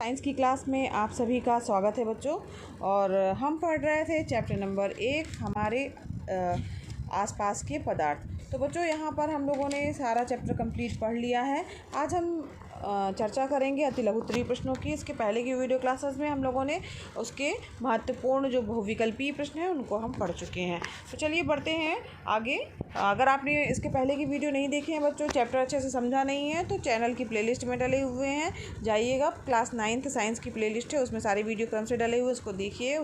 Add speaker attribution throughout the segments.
Speaker 1: Science की class में आप सभी का स्वागत है बच्चों। और हम पढ़ रहे थे चैप्टर नंबर 1 हमारे आसपास के पदार्थ। तो बच्चों यहाँ पर हम लोगों ने सारा चैप्टर कंप्लीट पढ़ लिया है। आज हम चर्चा करेंगे अति लघु उत्तरीय प्रश्नों की। इसके पहले की वीडियो क्लासेस में हम लोगों ने उसके महत्वपूर्ण जो बहुविकल्पीय प्रश्न हैं उनको हम पढ़ चुके हैं। तो चलिए बढ़ते हैं आगे। अगर आपने इसके पहले की वीडियो नहीं देखे हैं बच्चों, चैप्टर अच्छे से समझा नहीं है, तो चैनल की प्लेलिस्ट में डले हुए हैं, जाइएगा। क्लास 9th साइंस की प्लेलिस्ट है, उसमें सारे वीडियो क्रम से डले हुए, उसको देखिए,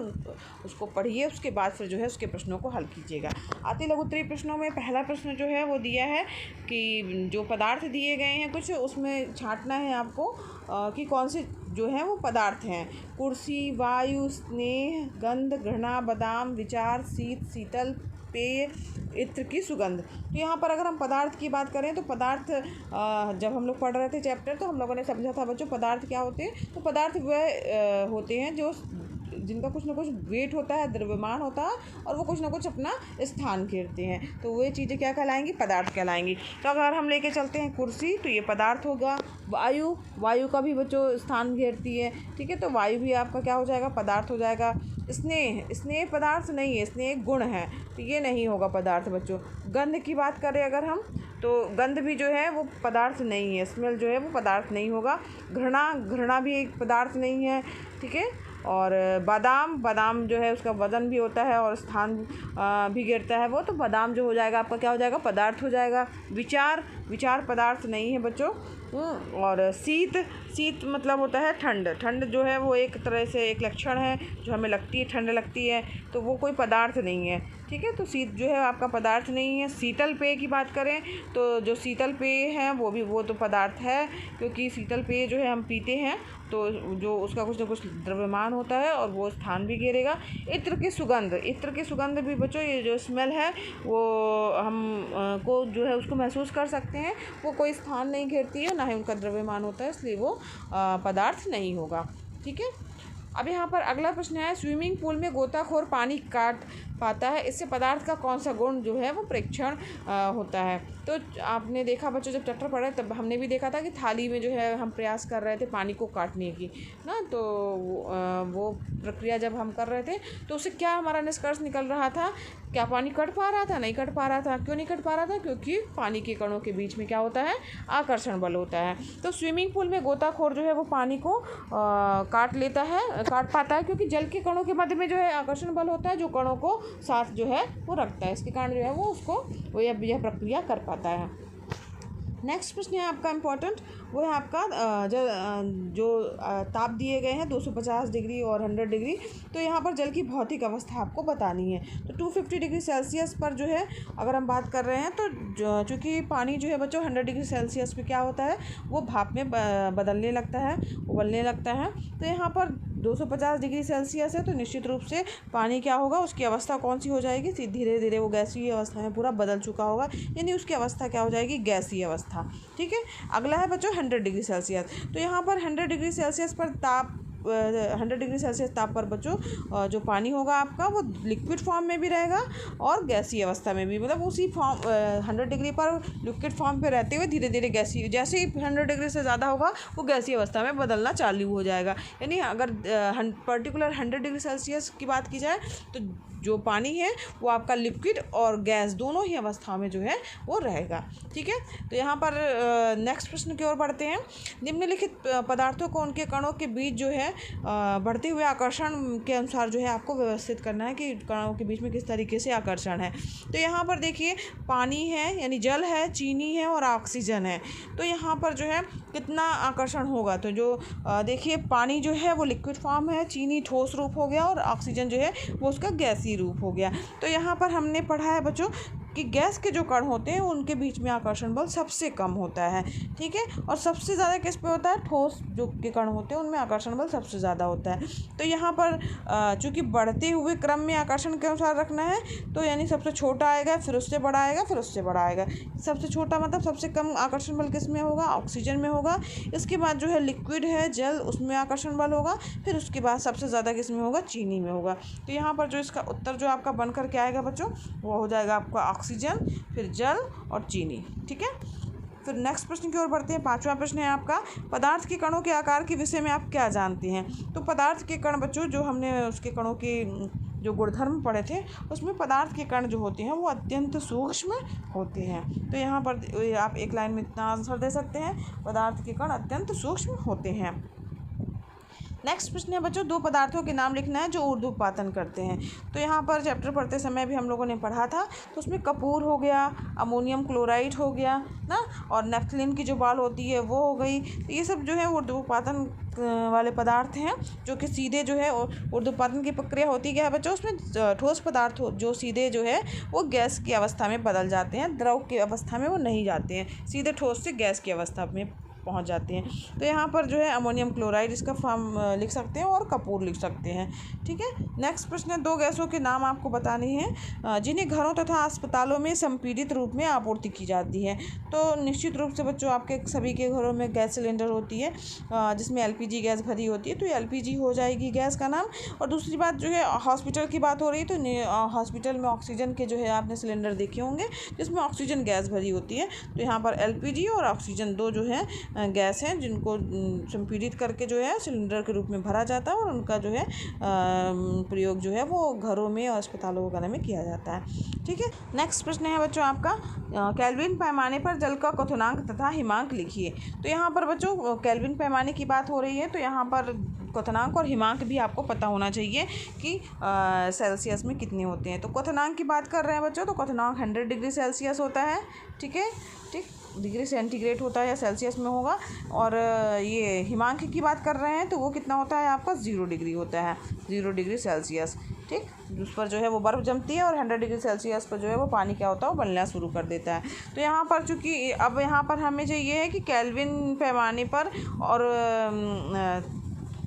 Speaker 1: उसको पढ़िए, उसके बाद फिर जो है उसके प्रश्नों को हल कीजिएगा। अति लघु उत्तरीय प्रश्नों में पहला प्रश्न जो है वो दिया है कि जो पदार्थ दिए गए हैं कुछ, उसमें छांटना है आपको कि कौन से जो है वो पदार्थ हैं। कुर्सी, वायु, स्नेह, गंध, घृणा, बादाम, विचार, शीत, शीतल, पेय, इत्र की सुगंध। तो यहाँ पर अगर हम पदार्थ की बात करें तो पदार्थ जब हम लोग पढ़ रहे थे चैप्टर, तो हम लोगों ने समझा था बच्चों पदार्थ क्या होते हैं। तो पदार्थ वह होते हैं जो जिनका कुछ ना कुछ वेट होता है, द्रव्यमान होता है, और वो कुछ ना कुछ अपना स्थान घेरते हैं। तो वे चीज़ें क्या कहलाएंगी? पदार्थ कहलाएंगी। तो अगर हम लेके चलते हैं कुर्सी, तो ये पदार्थ होगा। वायु का भी बच्चों स्थान घेरती है, ठीक है, तो वायु भी आपका क्या हो जाएगा? पदार्थ हो जाएगा। स्नेह पदार्थ नहीं है, स्नेह एक गुण है, तो ये नहीं होगा पदार्थ बच्चों। गंध की बात करें अगर हम, तो गंध भी जो है वो पदार्थ नहीं है, स्मेल जो है वो पदार्थ नहीं होगा। घृणा भी एक पदार्थ नहीं है, ठीक है। और बादाम जो है उसका वजन भी होता है और स्थान भी गिरता है वो, तो बादाम जो हो जाएगा आपका क्या हो जाएगा? पदार्थ हो जाएगा। विचार पदार्थ नहीं है बच्चों। और शीत मतलब होता है ठंड जो है वो एक तरह से एक लक्षण है जो हमें लगती है, ठंड लगती है, तो वो कोई पदार्थ नहीं है, ठीक है। तो शीत जो है आपका पदार्थ नहीं है। शीतल पेय की बात करें तो जो शीतल पेय है वो तो पदार्थ है, क्योंकि शीतल पेय जो है हम पीते हैं तो जो उसका कुछ ना कुछ द्रव्यमान होता है और वो स्थान भी घेरेगा। इत्र की सुगंध भी बच्चों, ये जो स्मेल है वो हम को जो है उसको महसूस कर सकते हैं, वो कोई स्थान नहीं घेरती है, ना ही उनका द्रव्यमान होता है, इसलिए वो पदार्थ नहीं होगा, ठीक है। अब यहाँ पर अगला प्रश्न है, स्विमिंग पूल में गोताखोर पानी काट पाता है, इससे पदार्थ का कौन सा गुण जो है वो प्रेक्षण होता है। तो आपने देखा बच्चों, जब चैप्टर पढ़े तब हमने भी देखा था कि थाली में जो है हम प्रयास कर रहे थे पानी को काटने की ना, तो वो प्रक्रिया जब हम कर रहे थे तो उससे क्या हमारा निष्कर्ष निकल रहा था? क्या पानी कट पा रहा था? नहीं कट पा रहा था। क्यों नहीं कट पा रहा था? क्योंकि पानी के कणों के बीच में क्या होता है? आकर्षण बल होता है। तो स्विमिंग पूल में गोताखोर जो है वो पानी को काट पाता है, क्योंकि जल के कणों के मध्य में जो है आकर्षण बल होता है, जो कणों को साथ जो है वो रखता है, इसके कारण जो है वो यह प्रक्रिया कर पाता है। नेक्स्ट प्रश्न है आपका इम्पोर्टेंट, वो है आपका जो ताप दिए गए हैं 250 डिग्री और 100 डिग्री। तो यहाँ पर जल की भौतिक अवस्था आपको बतानी है। तो 250 डिग्री सेल्सियस पर जो है अगर हम बात कर रहे हैं, तो चूँकि पानी जो है बच्चों 100 डिग्री सेल्सियस पे क्या होता है? वो भाप में बदलने लगता है, उबलने लगता है। तो यहाँ पर 250 डिग्री सेल्सियस है, तो निश्चित रूप से पानी क्या होगा? उसकी अवस्था कौन सी हो जाएगी? धीरे धीरे वो गैसीय अवस्था में पूरा बदल चुका होगा, यानी उसकी अवस्था क्या हो जाएगी? गैसीय अवस्था, ठीक है। अगला है बच्चों 100 डिग्री सेल्सियस। तो यहाँ पर 100 डिग्री सेल्सियस पर 100 डिग्री सेल्सियस ताप पर बच्चों जो पानी होगा आपका वो लिक्विड फॉर्म में भी रहेगा और गैसीय अवस्था में भी, मतलब उसी फॉर्म 100 डिग्री पर लिक्विड फॉर्म पे रहते हुए धीरे धीरे गैसीय, जैसे ही 100 डिग्री से ज़्यादा होगा वो गैसीय अवस्था में बदलना चालू हो जाएगा। यानी अगर पर्टिकुलर 100 डिग्री सेल्सियस की बात की जाए तो जो पानी है वो आपका लिक्विड और गैस दोनों ही अवस्था में जो है वो रहेगा, ठीक है। तो यहाँ पर नेक्स्ट प्रश्न की ओर बढ़ते हैं। निम्नलिखित पदार्थों को उनके कणों के बीच जो है बढ़ते हुए आकर्षण के अनुसार जो है आपको व्यवस्थित करना है कि कणों के बीच में किस तरीके से आकर्षण है। तो यहाँ पर देखिए पानी है, यानी जल है, चीनी है और ऑक्सीजन है। तो यहाँ पर जो है कितना आकर्षण होगा? तो जो देखिए पानी जो है वो लिक्विड फॉर्म है, चीनी ठोस रूप हो गया और ऑक्सीजन जो है वो उसका गैसीय रूप हो गया। तो यहाँ पर हमने पढ़ा है बच्चों कि गैस के जो कण होते हैं उनके बीच में आकर्षण बल सबसे कम होता है, ठीक है। और सबसे ज़्यादा किस पे होता है? ठोस जो के कण होते हैं उनमें आकर्षण बल सबसे ज़्यादा होता है। तो यहाँ पर चूँकि बढ़ते हुए क्रम में आकर्षण के अनुसार रखना है, तो यानी सबसे छोटा आएगा, फिर उससे बड़ा आएगा, फिर उससे बड़ा आएगा। सबसे छोटा मतलब सबसे कम आकर्षण बल किस में होगा? ऑक्सीजन में होगा। इसके बाद जो है लिक्विड है, जल, उसमें आकर्षण बल होगा। फिर उसके बाद सबसे ज़्यादा किस में होगा? चीनी में होगा। तो यहाँ पर जो इसका उत्तर जो आपका बनकर के आएगा बच्चों, वो हो जाएगा आपका ऑक्सीजन, फिर जल और चीनी, ठीक है। फिर नेक्स्ट प्रश्न की ओर बढ़ते हैं। 5वां प्रश्न है आपका, पदार्थ के कणों के आकार के विषय में आप क्या जानते हैं। तो पदार्थ के कण बच्चों, जो हमने उसके कणों की जो गुणधर्म पढ़े थे, उसमें पदार्थ के कण जो होते हैं वो अत्यंत सूक्ष्म होते हैं। तो यहाँ पर आप एक लाइन में इतना आंसर दे सकते हैं, पदार्थ के कण अत्यंत सूक्ष्म होते हैं। नेक्स्ट प्रश्न है बच्चों, 2 पदार्थों के नाम लिखना है जो ऊर्ध्वपातन करते हैं। तो यहाँ पर चैप्टर पढ़ते समय भी हम लोगों ने पढ़ा था, तो उसमें कपूर हो गया, अमोनियम क्लोराइड हो गया ना, और नेफ्थलीन की जो बाल होती है वो हो गई। तो ये सब जो है ऊर्ध्वपातन वाले पदार्थ हैं, जो कि सीधे जो है ऊर्ध्वपातन की प्रक्रिया होती क्या है बच्चों, उसमें ठोस पदार्थ जो सीधे जो है वो गैस की अवस्था में बदल जाते हैं, द्रव की अवस्था में वो नहीं जाते हैं, सीधे ठोस से गैस की अवस्था में पहुंच जाते हैं। तो यहाँ पर जो है अमोनियम क्लोराइड इसका फॉर्म लिख सकते हैं और कपूर लिख सकते हैं। ठीक है, नेक्स्ट प्रश्न है, 2 गैसों के नाम आपको बताने हैं जिन्हें घरों तथा अस्पतालों में संपीड़ित रूप में आपूर्ति की जाती है। तो निश्चित रूप से बच्चों आपके सभी के घरों में गैस सिलेंडर होती है जिसमें LPG गैस भरी होती है, तो ये LPG हो जाएगी गैस का नाम। और दूसरी बात जो है, हॉस्पिटल की बात हो रही है, तो हॉस्पिटल में ऑक्सीजन के जो है आपने सिलेंडर देखे होंगे जिसमें ऑक्सीजन गैस भरी होती है। तो यहाँ पर LPG और ऑक्सीजन 2 जो है गैस हैं जिनको संपीड़ित करके जो है सिलेंडर के रूप में भरा जाता है, और उनका जो है प्रयोग जो है वो घरों में और अस्पतालों वगैरह में किया जाता है। ठीक है, नेक्स्ट प्रश्न है बच्चों आपका, केल्विन पैमाने पर जल का क्वथनांक तथा हिमांक लिखिए। तो यहाँ पर बच्चों केल्विन पैमाने की बात हो रही है, तो यहाँ पर क्वथनांक और हिमांक भी आपको पता होना चाहिए कि सेल्सियस में कितने होते हैं। तो क्वथनांक की बात कर रहे हैं बच्चों, तो क्वथनांक 100 डिग्री सेल्सियस होता है। ठीक है, ठीक, डिग्री सेंटीग्रेड होता है या सेल्सियस में होगा। और ये हिमांक की बात कर रहे हैं तो वो कितना होता है आपका 0 डिग्री होता है, 0 डिग्री सेल्सियस। ठीक, उस पर जो है वो बर्फ़ जमती है और 100 डिग्री सेल्सियस पर जो है वो पानी क्या होता है, वो बनना शुरू कर देता है। तो यहाँ पर चूँकि अब यहाँ पर हमें चाहिए है कि केल्विन पैमाने पर और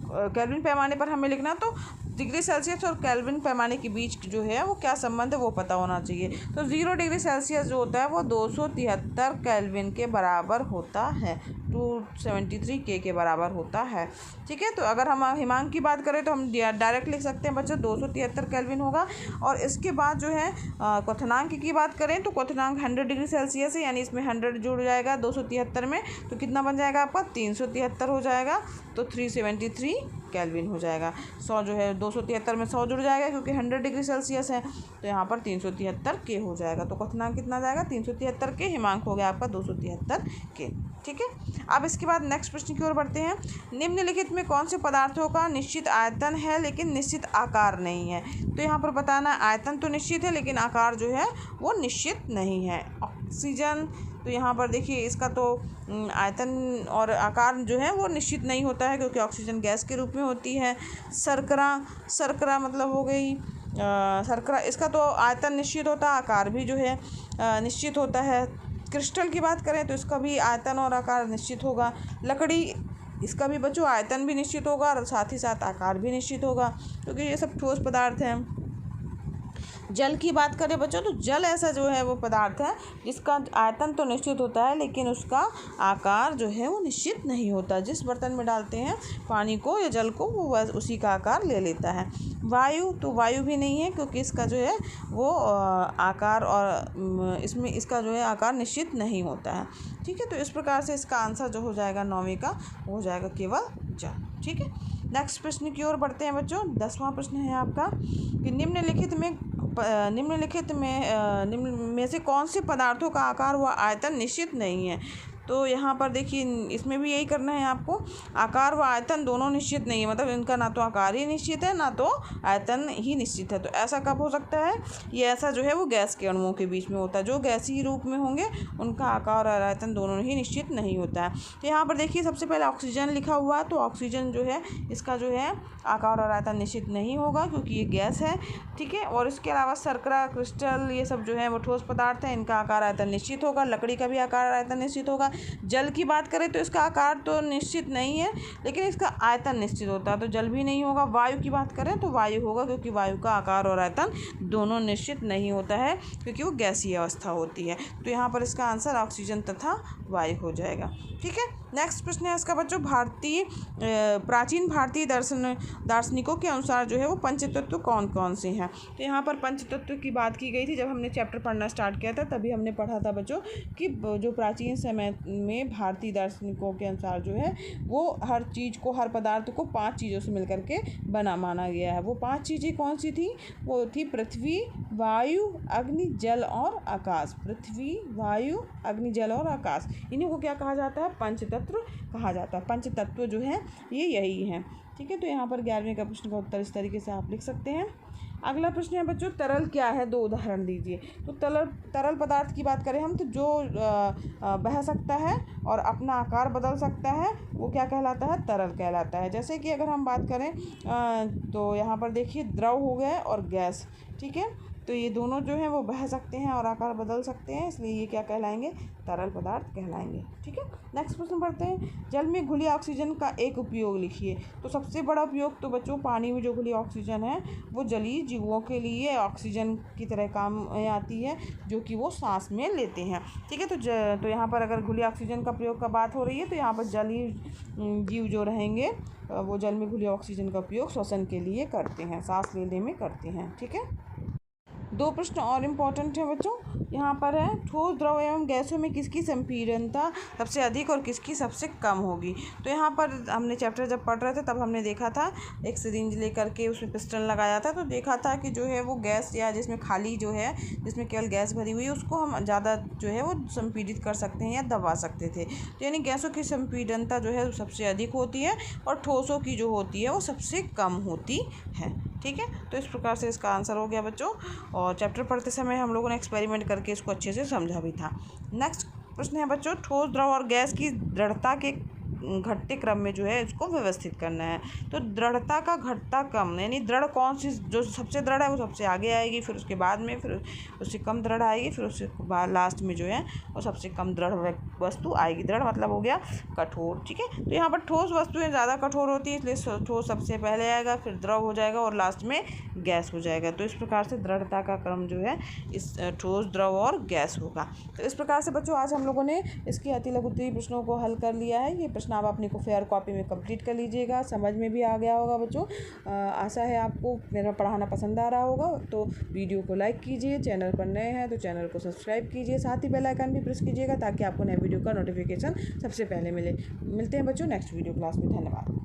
Speaker 1: केल्विन पैमाने पर हमें लिखना, तो डिग्री सेल्सियस और केल्विन पैमाने के बीच जो है वो क्या संबंध है वो पता होना चाहिए। तो 0 डिग्री सेल्सियस जो होता है वो 273 केल्विन के बराबर होता है, 273 K के बराबर होता है। ठीक है, तो अगर हम हिमांक की बात करें तो हम डायरेक्ट लिख सकते हैं बच्चों 273 केल्विन होगा। और इसके बाद जो है क्वथनांक की बात करें तो क्वथनांक 100 डिग्री सेल्सियस है, यानी इसमें 100 जुड़ जाएगा 273 में, तो कितना बन जाएगा आपका 373 हो जाएगा, तो 373 केल्विन हो जाएगा। 100 जो है 273 में 100 जुड़ जाएगा क्योंकि 100 डिग्री सेल्सियस है, तो यहाँ पर 373 K हो जाएगा। तो क्वथनांक कितना जाएगा 373 K, हिमांक हो गया आपका 273 K। ठीक है, अब इसके बाद नेक्स्ट प्रश्न की ओर बढ़ते हैं। निम्नलिखित में कौन से पदार्थों का निश्चित आयतन है लेकिन निश्चित आकार नहीं है। तो यहाँ पर बताना, आयतन तो निश्चित है लेकिन आकार जो है वो निश्चित नहीं है। ऑक्सीजन, तो यहाँ पर देखिए इसका तो आयतन और आकार जो है वो निश्चित नहीं होता है क्योंकि ऑक्सीजन गैस के रूप में होती है। शर्करा मतलब हो गई शर्करा, इसका तो आयतन निश्चित होता है, आकार भी जो है निश्चित होता है। क्रिस्टल की बात करें तो इसका भी आयतन और आकार निश्चित होगा। लकड़ी, इसका भी बच्चों आयतन भी निश्चित होगा और साथ ही साथ आकार भी निश्चित होगा क्योंकि ये सब ठोस पदार्थ हैं। जल की बात करें बच्चों तो जल ऐसा जो है वो पदार्थ है जिसका आयतन तो निश्चित होता है लेकिन उसका आकार जो है वो निश्चित नहीं होता। जिस बर्तन में डालते हैं पानी को या जल को वो उसी का आकार ले लेता है। वायु, तो वायु भी नहीं है क्योंकि इसका जो है वो आकार और इसमें इसका जो है आकार निश्चित नहीं होता है। ठीक है, तो इस प्रकार से इसका आंसर जो हो जाएगा 9वीं का वो हो जाएगा केवल जल। ठीक है, नेक्स्ट प्रश्न की ओर बढ़ते हैं बच्चों। 10वां प्रश्न है आपका कि निम्नलिखित में से कौन से पदार्थों का आकार व आयतन निश्चित नहीं है। तो यहाँ पर देखिए इसमें भी यही करना है आपको, आकार व आयतन दोनों निश्चित नहीं है, मतलब इनका ना तो आकार ही निश्चित है ना तो आयतन ही निश्चित है। तो ऐसा कब हो सकता है, ये ऐसा जो है वो गैस के अणुओं के बीच में होता है। जो गैसीय रूप में होंगे उनका आकार और आयतन दोनों ही निश्चित नहीं होता है। तो यहाँ पर देखिए सबसे पहले ऑक्सीजन लिखा हुआ है, तो ऑक्सीजन जो है इसका जो है आकार और आयतन निश्चित नहीं होगा क्योंकि ये गैस है। ठीक है, और इसके अलावा शर्करा, क्रिस्टल, ये सब जो है वो ठोस पदार्थ हैं, इनका आकार आयतन निश्चित होगा। लकड़ी का भी आकार आयतन निश्चित होगा। जल की बात करें तो इसका आकार तो निश्चित नहीं है लेकिन इसका आयतन निश्चित होता है, तो जल भी नहीं होगा। वायु की बात करें तो वायु होगा क्योंकि वायु का आकार और आयतन दोनों निश्चित नहीं होता है क्योंकि वो गैसीय अवस्था होती है। तो यहाँ पर इसका आंसर ऑक्सीजन तथा वायु हो जाएगा। ठीक है, नेक्स्ट प्रश्न है इसका बच्चों, प्राचीन भारतीय दार्शनिकों के अनुसार जो है वो पंचतत्व कौन कौन से हैं। तो यहाँ पर पंचतत्व की बात की गई थी जब हमने चैप्टर पढ़ना स्टार्ट किया था, तभी हमने पढ़ा था बच्चों कि जो प्राचीन समय में भारतीय दार्शनिकों के अनुसार जो है वो हर चीज़ को, हर पदार्थ को 5 चीज़ों से मिलकर के बना माना गया है। वो 5 चीज़ें कौन सी थी? वो थी पृथ्वी, वायु, अग्नि, जल और आकाश। पृथ्वी, वायु, अग्नि, जल और आकाश, इन्हीं को क्या कहा जाता है? पंचतत्व कहा जाता है। पंचतत्व जो है ये यही हैं। ठीक है, तो यहाँ पर 11वें का प्रश्न का उत्तर इस तरीके से आप लिख सकते हैं। अगला प्रश्न है बच्चों, तरल क्या है? 2 उदाहरण दीजिए। तो तरल पदार्थ की बात करें हम तो जो बह सकता है और अपना आकार बदल सकता है वो क्या कहलाता है? तरल कहलाता है। जैसे कि अगर हम बात करें तो यहाँ पर देखिए द्रव हो गए और गैस। ठीक है, तो ये दोनों जो हैं वो बह सकते हैं और आकार बदल सकते हैं, इसलिए ये क्या कहलाएंगे? तरल पदार्थ कहलाएंगे। ठीक है, नेक्स्ट प्रश्न पढ़ते हैं। जल में घुली ऑक्सीजन का एक उपयोग लिखिए। तो सबसे बड़ा उपयोग तो बच्चों पानी में जो घुली ऑक्सीजन है वो जलीय जीवों के लिए ऑक्सीजन की तरह काम में आती है, जो कि वो सांस में लेते हैं। ठीक है, तो यहाँ पर अगर घुली ऑक्सीजन का प्रयोग का बात हो रही है तो यहाँ पर जलीय जीव जो रहेंगे वो जल में घुली ऑक्सीजन का उपयोग श्वसन के लिए करते हैं, सांस लेने में करते हैं। ठीक है, 2 प्रश्न और इम्पॉर्टेंट है बच्चों। यहाँ पर है, ठोस, द्रव एवं गैसों में किसकी संपीड़नता सबसे अधिक और किसकी सबसे कम होगी। तो यहाँ पर हमने चैप्टर जब पढ़ रहे थे तब हमने देखा था एक सिरिंज लेकर के उसमें पिस्टन लगाया था, तो देखा था कि जो है वो गैस या जिसमें खाली जो है जिसमें केवल गैस भरी हुई है उसको हम ज़्यादा जो है वो संपीड़ित कर सकते हैं या दबा सकते थे। तो यानी गैसों की संपीड़नता जो है सबसे अधिक होती है और ठोसों की जो होती है वो सबसे कम होती है। ठीक है, तो इस प्रकार से इसका आंसर हो गया बच्चों। और चैप्टर पढ़ते समय हम लोगों ने एक्सपेरिमेंट करके इसको अच्छे से समझा भी था। नेक्स्ट प्रश्न है बच्चों, ठोस, द्रव और गैस की दृढ़ता के घटते क्रम में जो है इसको व्यवस्थित करना है। तो दृढ़ता का घटता क्रम, यानी दृढ़ कौन सी जो सबसे दृढ़ है वो सबसे आगे आएगी, फिर उसके बाद में फिर उससे कम दृढ़ आएगी, फिर उसके बाद लास्ट में जो है वो सबसे कम दृढ़ वस्तु आएगी। दृढ़ मतलब हो गया कठोर। ठीक है, तो यहाँ पर ठोस वस्तुएं ज़्यादा कठोर होती है, इसलिए ठोस सबसे पहले आएगा, फिर द्रव हो जाएगा और लास्ट में गैस हो जाएगा। तो इस प्रकार से दृढ़ता का क्रम जो है इस ठोस, द्रव और गैस होगा। तो इस प्रकार से बच्चों आज हम लोगों ने इसकी अति लघु उत्तरीय प्रश्नों को हल कर लिया है। ये प्रश्न आप अपने को फेयर कॉपी में कंप्लीट कर लीजिएगा, समझ में भी आ गया होगा बच्चों। आशा है आपको मेरा पढ़ाना पसंद आ रहा होगा। तो वीडियो को लाइक कीजिए, चैनल पर नए हैं तो चैनल को सब्सक्राइब कीजिए, साथ ही बेल आइकन भी प्रेस कीजिएगा ताकि आपको नए वीडियो का नोटिफिकेशन सबसे पहले मिले। मिलते हैं बच्चों नेक्स्ट वीडियो क्लास में। धन्यवाद।